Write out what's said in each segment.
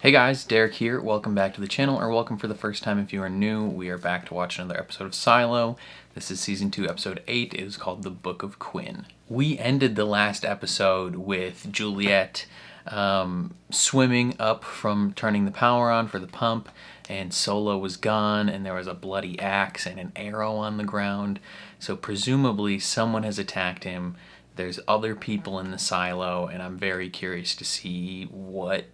Hey guys, Derek here. Welcome back to the channel, or welcome for the first time if you are new. We are back to watch another episode of Silo. This is season 2, episode 8. It is called The Book of Quinn. We ended the last episode with Juliet swimming up from turning the power on for the pump, and Solo was gone, and there was a bloody axe and an arrow on the ground. So presumably someone has attacked him. There's other people in the silo, and I'm very curious to see what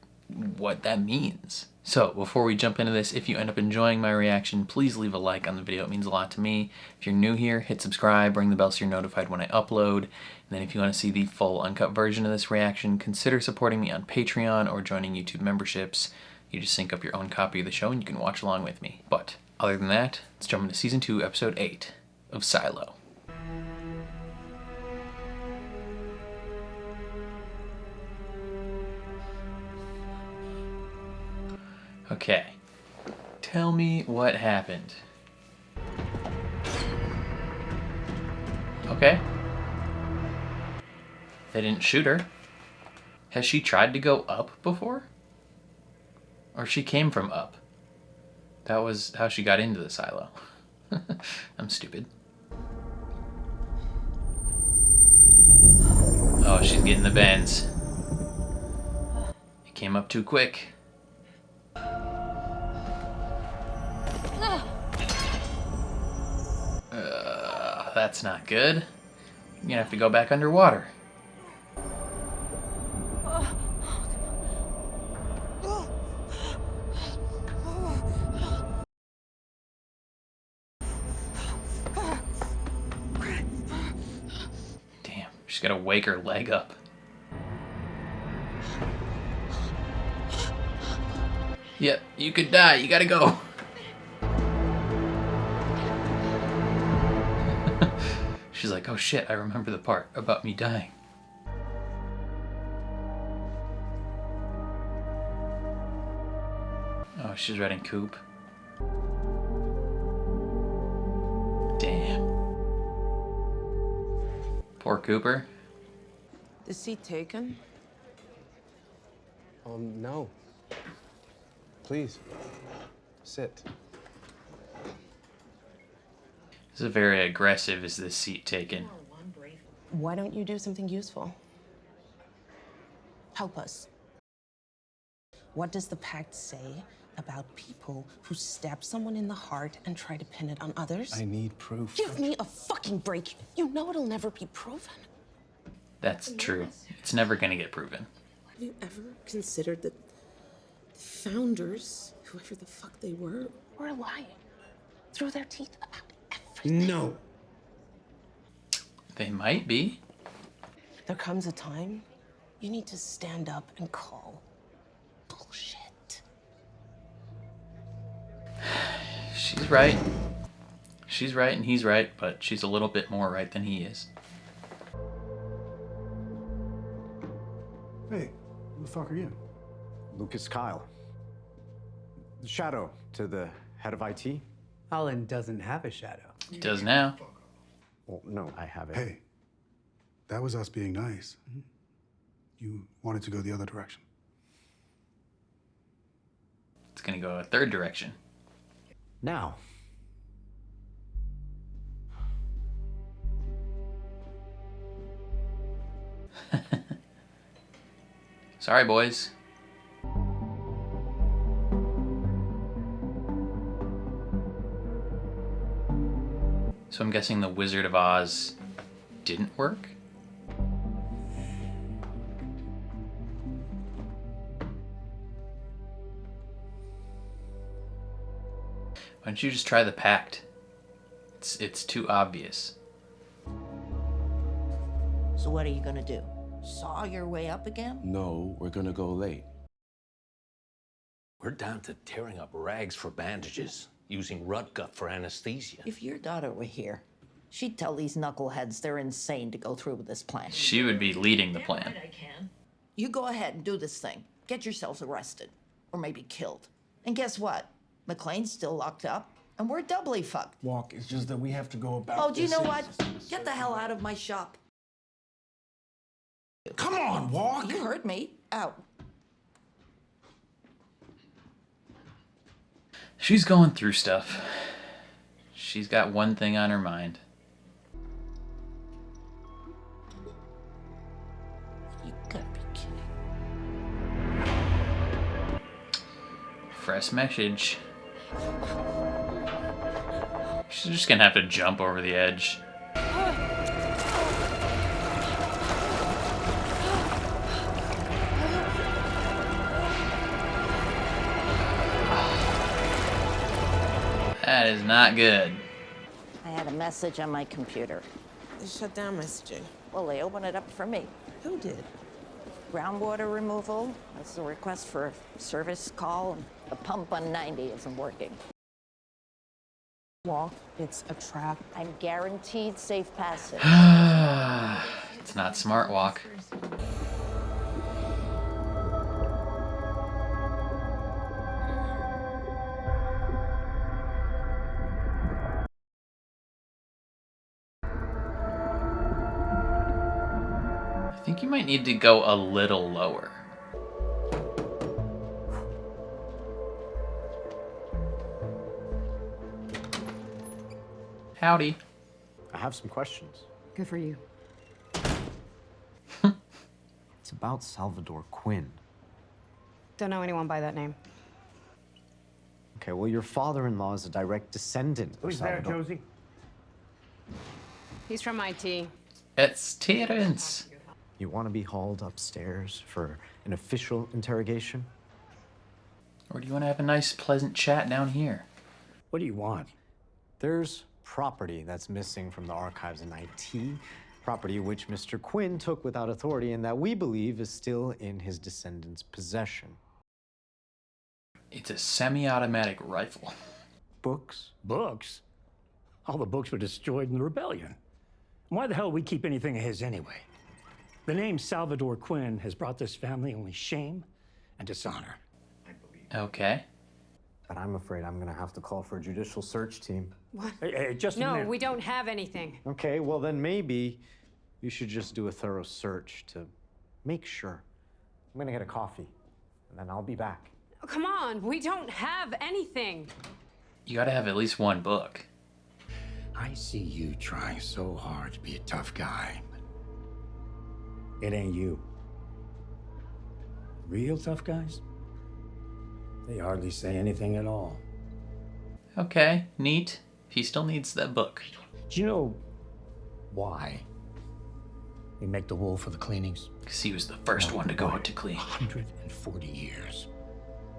that means. So before we jump into this, if you end up enjoying my reaction, please leave a like on the video. It means a lot to me. If you're new here, hit subscribe, ring the bell so you're notified when I upload. And then if you want to see the full uncut version of this reaction, consider supporting me on Patreon or joining YouTube memberships. You just sync up your own copy of the show and you can watch along with me. But other than that, let's jump into season 2, episode 8 of Silo. Okay, tell me what happened. Okay. They didn't shoot her. Has she tried to go up before? Or she came from up? That was how she got into the silo. I'm stupid. Oh, she's getting the bends. It came up too quick. That's not good. You're gonna have to go back underwater. Damn, she's gotta wake her leg up. Yep, you could die. You gotta go. She's like, oh shit, I remember the part about me dying. Oh, she's riding Coop. Damn. Poor Cooper. The seat taken? No. Please, sit. This is very aggressive, is this seat taken? Why don't you do something useful? Help us. What does the pact say about people who stab someone in the heart and try to pin it on others? I need proof. Give me a fucking break. You know it'll never be proven. That's true. It's never gonna get proven. Have you ever considered that the founders, whoever the fuck they were lying through their teeth about everything? No. They might be. There comes a time you need to stand up and call bullshit. She's right. She's right and he's right, but she's a little bit more right than he is. Hey, who the fuck are you? Lucas Kyle. The shadow to the head of IT? Alan doesn't have a shadow. He does now. Well, no, I have it. Hey, that was us being nice. You wanted to go the other direction. It's gonna go a third direction. Now. Sorry, boys. So I'm guessing the Wizard of Oz didn't work? Why don't you just try the pact? It's too obvious. So what are you gonna do? Saw your way up again? No, we're gonna go late. We're down to tearing up rags for bandages, using rut gut for anesthesia. If your daughter were here, she'd tell these knuckleheads they're insane to go through with this plan. She would be leading the plan. You go ahead and do this thing. Get yourselves arrested. Or maybe killed. And guess what? McLean's still locked up, and we're doubly fucked. Walk, it's just that we have to go about Oh, do you know what? Get the hell out of my shop. Come on, Walk! You heard me. Out. She's going through stuff. She's got one thing on her mind. You gotta be kidding. Fresh message. She's just gonna have to jump over the edge. That is not good. I had a message on my computer. They shut down messaging. Well, they opened it up for me. Who did? Groundwater removal. That's a request for a service call, and the pump on 90 isn't working. Walk. It's a trap. I'm guaranteed safe passage. It's not smart walk. I think you might need to go a little lower. Howdy. I have some questions. Good for you. It's about Salvador Quinn. Don't know anyone by that name. Okay, well, your father-in-law is a direct descendant of Who's there, Salvador. Josie? He's from IT. It's Terrence. You want to be hauled upstairs for an official interrogation? Or do you want to have a nice, pleasant chat down here? What do you want? There's property that's missing from the archives in IT, property which Mr. Quinn took without authority and that we believe is still in his descendants' possession. It's a semi-automatic rifle. Books? Books? All the books were destroyed in the rebellion. Why the hell would we keep anything of his anyway? The name Salvador Quinn has brought this family only shame and dishonor. Okay. But I'm afraid I'm gonna have to call for a judicial search team. What? Hey, just a No, minute. we don't have anything. Okay, well then maybe you should just do a thorough search to make sure. I'm gonna get a coffee, and then I'll be back. Oh, come on, we don't have anything. You gotta have at least one book. I see you trying so hard to be a tough guy, but it ain't you. Real tough guys? They hardly say anything at all. Okay, neat. He still needs that book. Do you know why they make the wool for the cleanings? Because he was the first one to go out to clean. 140 years.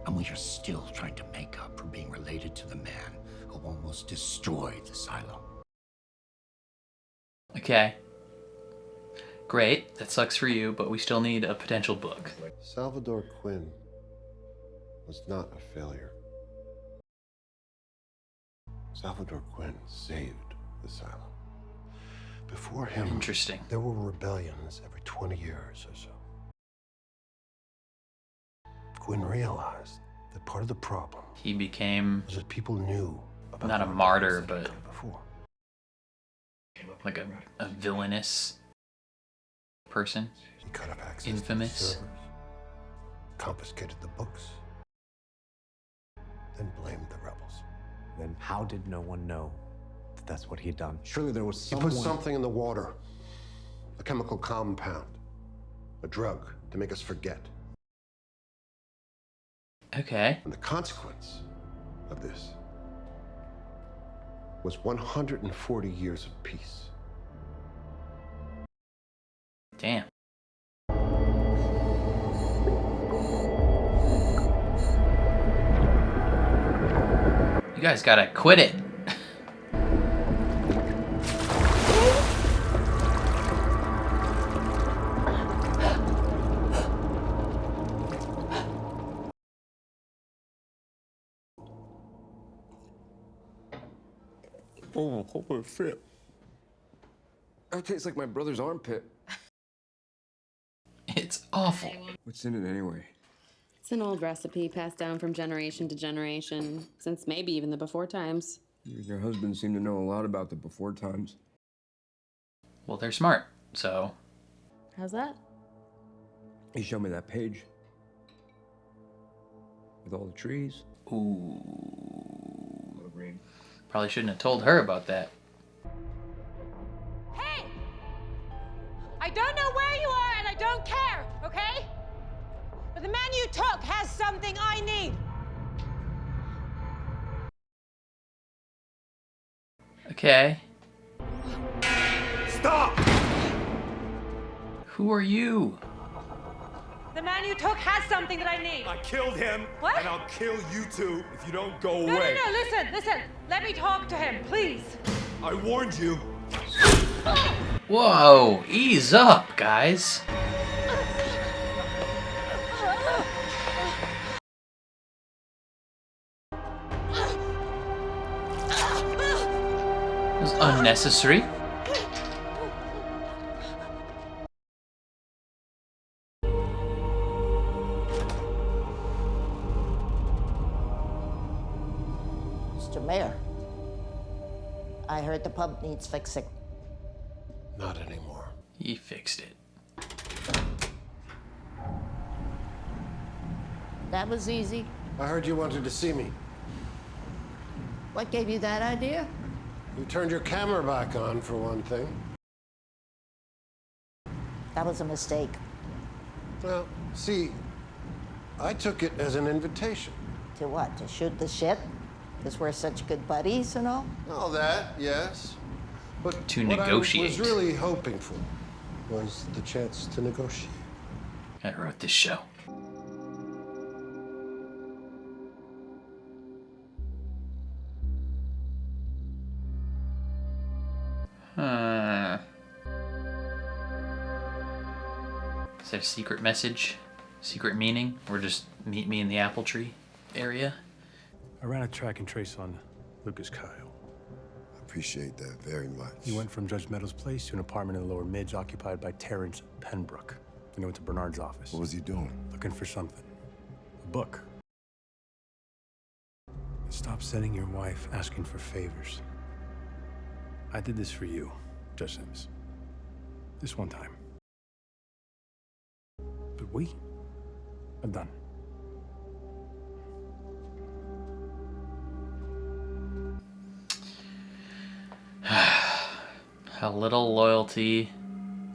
And we are still trying to make up for being related to the man who almost destroyed the silo. Okay. Great, that sucks for you, but we still need a potential book. Salvador Quinn was not a failure. Salvador Quinn saved the silo. Before him, Interesting. there were rebellions every 20 years or so. Quinn realized that part of the problem He became was that people knew about not the a martyr, rebellions that had but come before. like a villainous person. He cut off access Infamous. to the servers, confiscated the books, then blamed the rebels. Then how did no one know that that's what he'd done? Surely there was He someone... put something in the water, a chemical compound, a drug to make us forget. Okay. And the consequence of this was 140 years of peace. Damn. You guys gotta quit it. Oh, holy shit. That tastes like my brother's armpit. It's awful. What's in it anyway? It's an old recipe passed down from generation to generation, since maybe even the before times. Your husband seemed to know a lot about the before times. Well, they're smart, so. How's that? He showed me that page. With all the trees. Ooh. Probably shouldn't have told her about that. Hey! I don't know where you are, and I don't care, okay? But the man you took has something I need. Okay. Stop! Who are you? The man you took has something that I need. I killed him, What? and I'll kill you too if you don't go No, away. no, no, listen. Let me talk to him, please. I warned you. Whoa, ease up, guys. It was unnecessary. Mr. Mayor, I heard the pump needs fixing. Not anymore. He fixed it. That was easy. I heard you wanted to see me. What gave you that idea? You turned your camera back on, for one thing. That was a mistake. Well, see, I took it as an invitation. To what? To shoot the shit? Because we're such good buddies and all? All that, yes. But To what negotiate. I was really hoping for was the chance to negotiate. I wrote this show. Is that a secret message? Secret meaning? Or just meet me in the apple tree area? I ran a track and trace on Lucas Kyle. Appreciate that very much. He went from Judge Meadows' place to an apartment in the lower mids occupied by Terrence Penbrook. Then he went to Bernard's office. What was he doing? Looking for something. A book. Stop sending your wife asking for favors. I did this for you, Judge Sims. This one time. But we are done. How little loyalty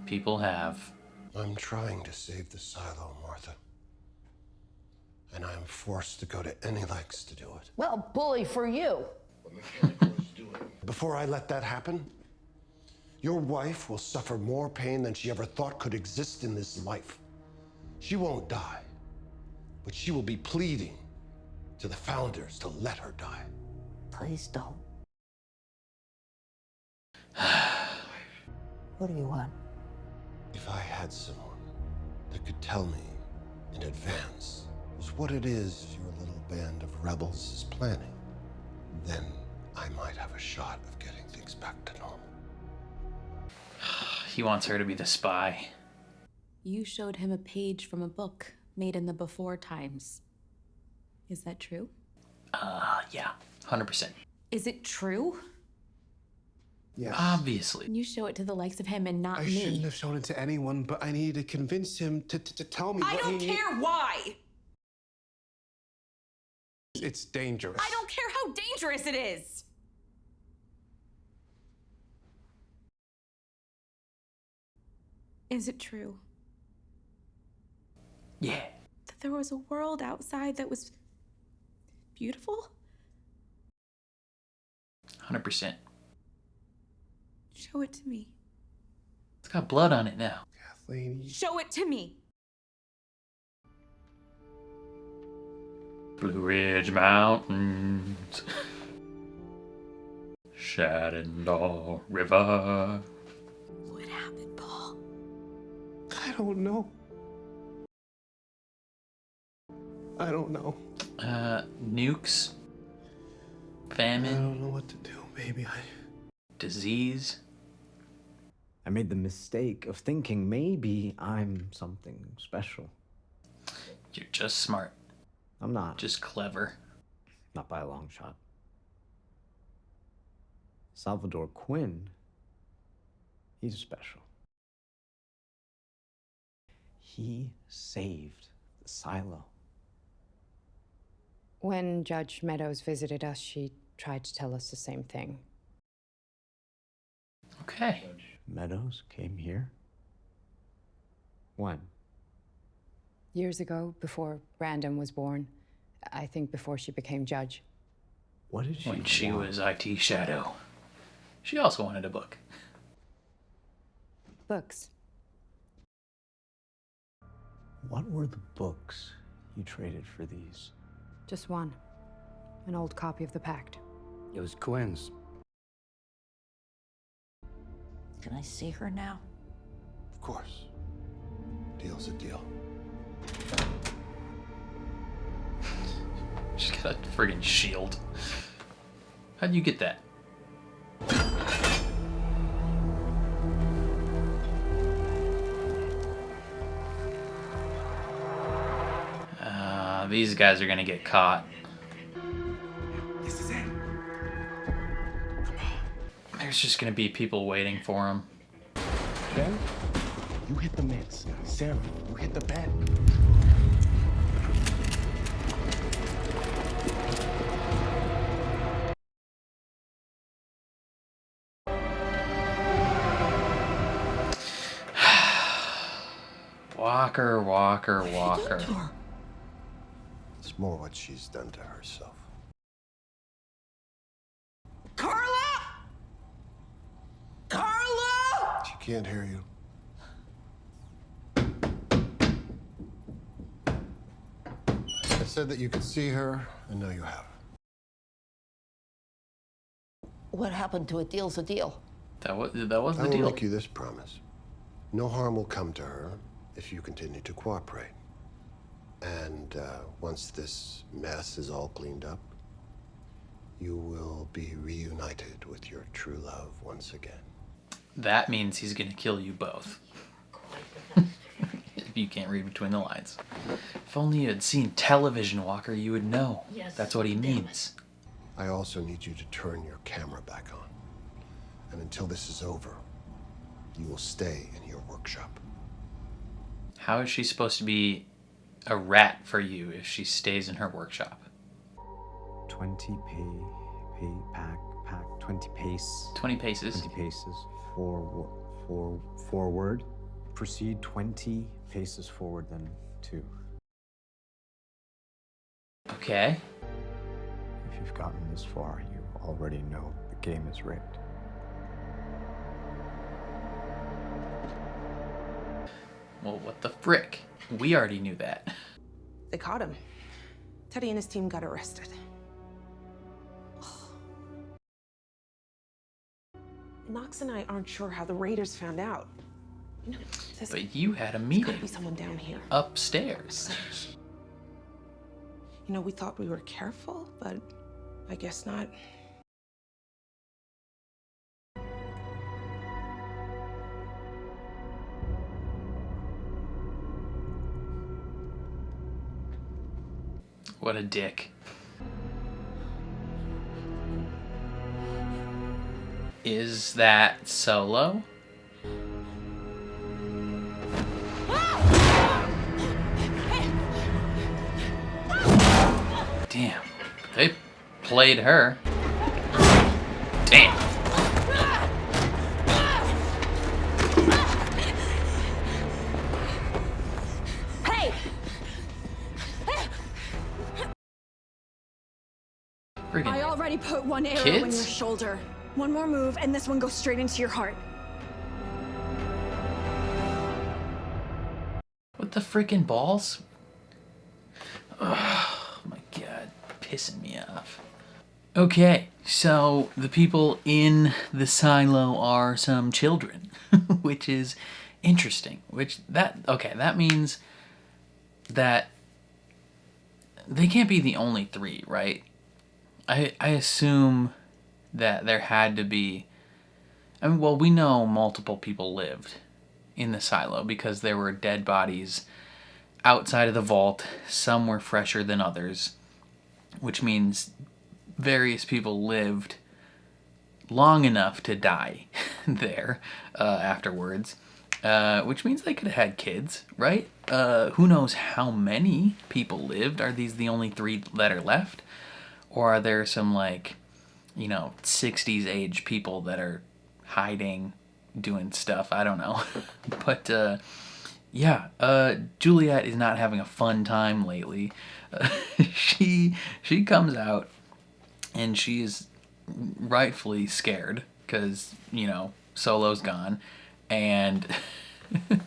people have. I'm trying to save the silo, Martha. And I'm forced to go to any lengths to do it. Well, bully for you. Before I let that happen, your wife will suffer more pain than she ever thought could exist in this life. She won't die, but she will be pleading to the founders to let her die. Please don't. What do you want? If I had someone that could tell me in advance just what it is your little band of rebels is planning, then I might have a shot of getting things back to normal. He wants her to be the spy. You showed him a page from a book made in the before times. Is that true? Yeah, 100%. Is it true? Yes. Obviously. You show it to the likes of him and not I me. shouldn't have shown it to anyone, but I needed to convince him to tell me I what don't he... care why. It's dangerous. I don't care how dangerous it is. Is it true Yeah. that there was a world outside that was beautiful? 100%. Show it to me. It's got blood on it now. Kathleen, Show it to me. Blue Ridge Mountains. Shenandoah River. What happened, Paul? I don't know. I don't know. Nukes. I Famine. don't know what to do, baby. Disease. I made the mistake of thinking maybe I'm something special. You're just smart. I'm not. Just clever. Not by a long shot. Salvador Quinn, he's special. He saved the silo. When Judge Meadows visited us, she tried to tell us the same thing. Okay. Meadows came here? When? Years ago, before Brandon was born. I think before she became judge. What did she When she want? was IT Shadow. She also wanted a book. Books. What were the books you traded for these? Just one. An old copy of the Pact. It was Quinn's. Can I see her now? Of course. Deal's a deal. She's got a friggin' shield. How'd you get that? These guys are gonna get caught. This is it. There's just gonna be people waiting for him. Ben, you hit the mitts. Sarah, you hit the bed. Walker, Walker, Walker. It's more what she's done to herself. Carla! Carla! She can't hear you. I said that you could see her, and now you have. What happened to a deal's a deal? That was the I will deal. make you this promise. No harm will come to her if you continue to cooperate. And once this mess is all cleaned up, you will be reunited with your true love once again. That means he's gonna kill you both. If you can't read between the lines. If only you had seen television, Walker, you would know. Yes, That's what he means. I also need you to turn your camera back on. And until this is over, you will stay in your workshop. How is she supposed to be a rat for you if she stays in her workshop? 20 pack, 20 pace. 20 paces. 20 paces. Forward. Proceed 20 paces forward, then 2. Okay. If you've gotten this far, you already know the game is rigged. Well, what the frick? We already knew that. They caught him. Teddy and his team got arrested. Knox and I aren't sure how the raiders found out. You know, But you had a could meeting be someone down here. upstairs. You know, we thought we were careful, but I guess not. What a dick. Is that Solo? Damn, they played her. Damn. Hey! Friggin' I already put one arrow in your kids? shoulder. One more move, and this one goes straight into your heart. What the freaking balls? Oh my god, pissing me off. Okay, so the people in the silo are some children, which is interesting. That means that they can't be the only 3, right? I assume that there had to be... I mean, well, we know multiple people lived in the silo because there were dead bodies outside of the vault. Some were fresher than others, which means various people lived long enough to die there afterwards, which means they could have had kids, right? Who knows how many people lived? Are these the only 3 that are left? Or are there some, like, 60s age people that are hiding, doing stuff. I don't know. But Juliet is not having a fun time lately. She comes out and she is rightfully scared because, Solo's gone. And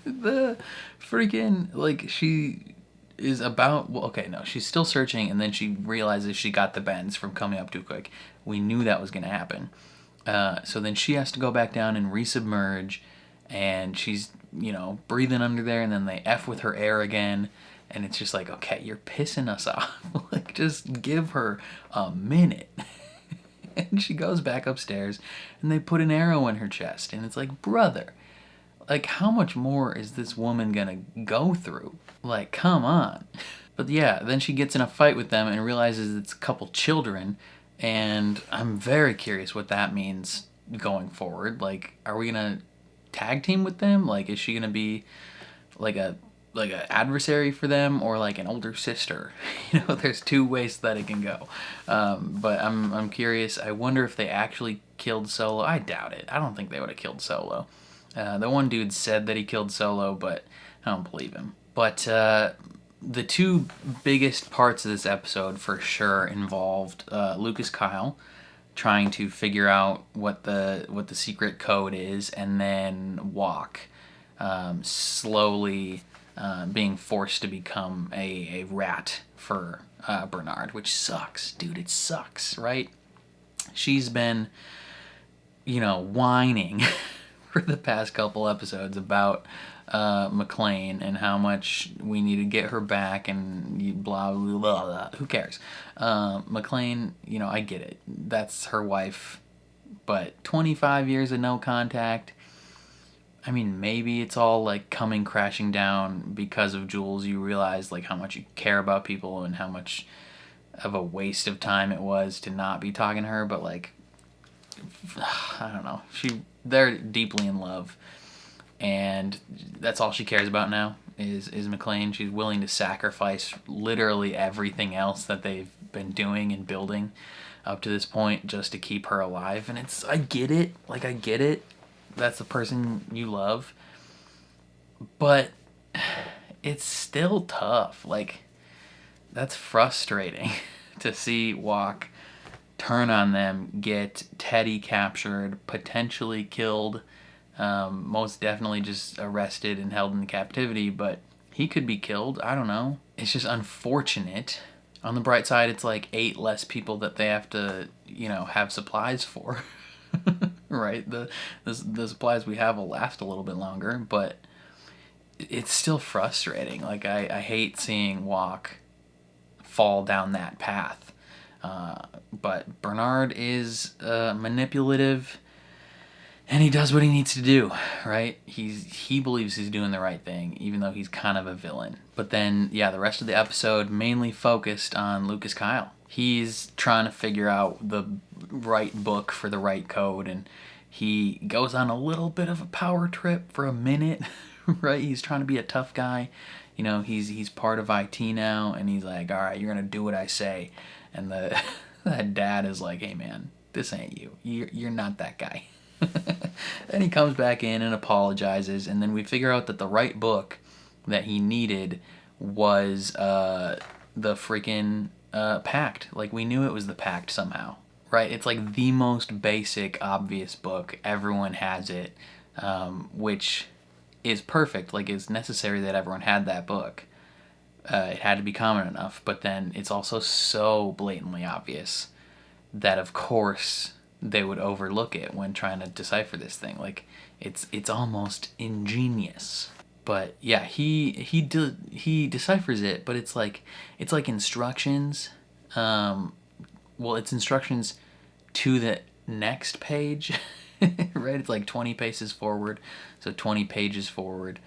the freaking, like, she is about, well, okay, no, she's still searching, and then she realizes she got the bends from coming up too quick. We knew that was going to happen. So then she has to go back down and resubmerge, and she's, breathing under there, and then they F with her air again, and it's just like, okay, you're pissing us off. Like, just give her a minute. And she goes back upstairs, and they put an arrow in her chest, and it's like, brother, like, how much more is this woman gonna go through? Like, come on. But yeah, then she gets in a fight with them and realizes it's a couple children, and I'm very curious what that means going forward. Like, are we gonna tag team with them? Like, is she gonna be like a adversary for them, or like an older sister? There's two ways that it can go. But I'm curious. I wonder if they actually killed Solo. I doubt it. I don't think they would have killed Solo. The one dude said that he killed Solo, but I don't believe him. But the two biggest parts of this episode for sure involved Lucas Kyle trying to figure out what the secret code is, and then Walk slowly being forced to become a rat for Bernard, which sucks. Dude, it sucks, right? She's been, whining for the past couple episodes about McClane and how much we need to get her back and blah, blah, blah, blah. Who cares? McClane, I get it. That's her wife. But 25 years of no contact, I mean, maybe it's all like coming crashing down because of Jules. You realize like how much you care about people and how much of a waste of time it was to not be talking to her. But like, I don't know. They're deeply in love, and that's all she cares about now is McClane. She's willing to sacrifice literally everything else that they've been doing and building up to this point just to keep her alive. And I get it. Like, I get it. That's the person you love. But it's still tough. Like, that's frustrating to see Walk turn on them, get Teddy captured, potentially killed, most definitely just arrested and held in captivity, but he could be killed. I don't know. It's just unfortunate. On the bright side, it's like 8 less people that they have to, have supplies for. Right? The supplies we have will last a little bit longer, but it's still frustrating. Like, I hate seeing Walk fall down that path. But Bernard is manipulative, and he does what he needs to do, right? He believes he's doing the right thing, even though he's kind of a villain. But then, the rest of the episode mainly focused on Lucas Kyle. He's trying to figure out the right book for the right code, and he goes on a little bit of a power trip for a minute, right? He's trying to be a tough guy. He's part of IT now, and he's like, all right, you're going to do what I say. And that dad is like, hey, man, this ain't you. You're not that guy. Then he comes back in and apologizes, and then we figure out that the right book that he needed was the freaking Pact. Like, we knew it was the Pact somehow, right? It's like the most basic, obvious book. Everyone has it, which is perfect. Like, it's necessary that everyone had that book. It had to be common enough, but then it's also so blatantly obvious that, of course, they would overlook it when trying to decipher this thing. Like, it's almost ingenious. But yeah, he deciphers it, but it's like instructions. Well, it's instructions to the next page, right? It's like 20 paces forward, so 20 pages forward,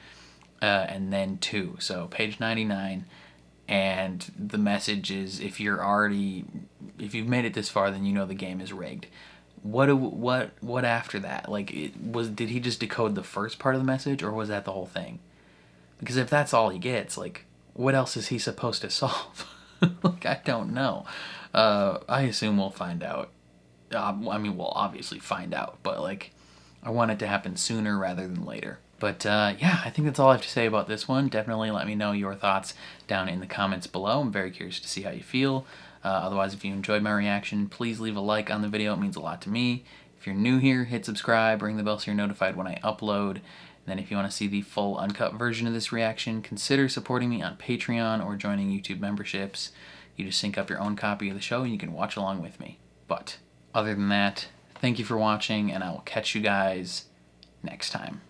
and then 2. So page 99, and the message is, if you've made it this far, then you know the game is rigged. What after that? Like, did he just decode the first part of the message, or was that the whole thing? Because if that's all he gets, like, what else is he supposed to solve? Like, I don't know. I assume we'll find out I mean, we'll obviously find out, but like, I want it to happen sooner rather than later. But yeah, I think that's all I have to say about this one. Definitely let me know your thoughts down in the comments below. I'm very curious to see how you feel. Otherwise, if you enjoyed my reaction, please leave a like on the video. It means a lot to me. If you're new here, hit subscribe, ring the bell so you're notified when I upload. And then if you want to see the full uncut version of this reaction, consider supporting me on Patreon or joining YouTube memberships. You just sync up your own copy of the show and you can watch along with me. But other than that, thank you for watching, and I will catch you guys next time.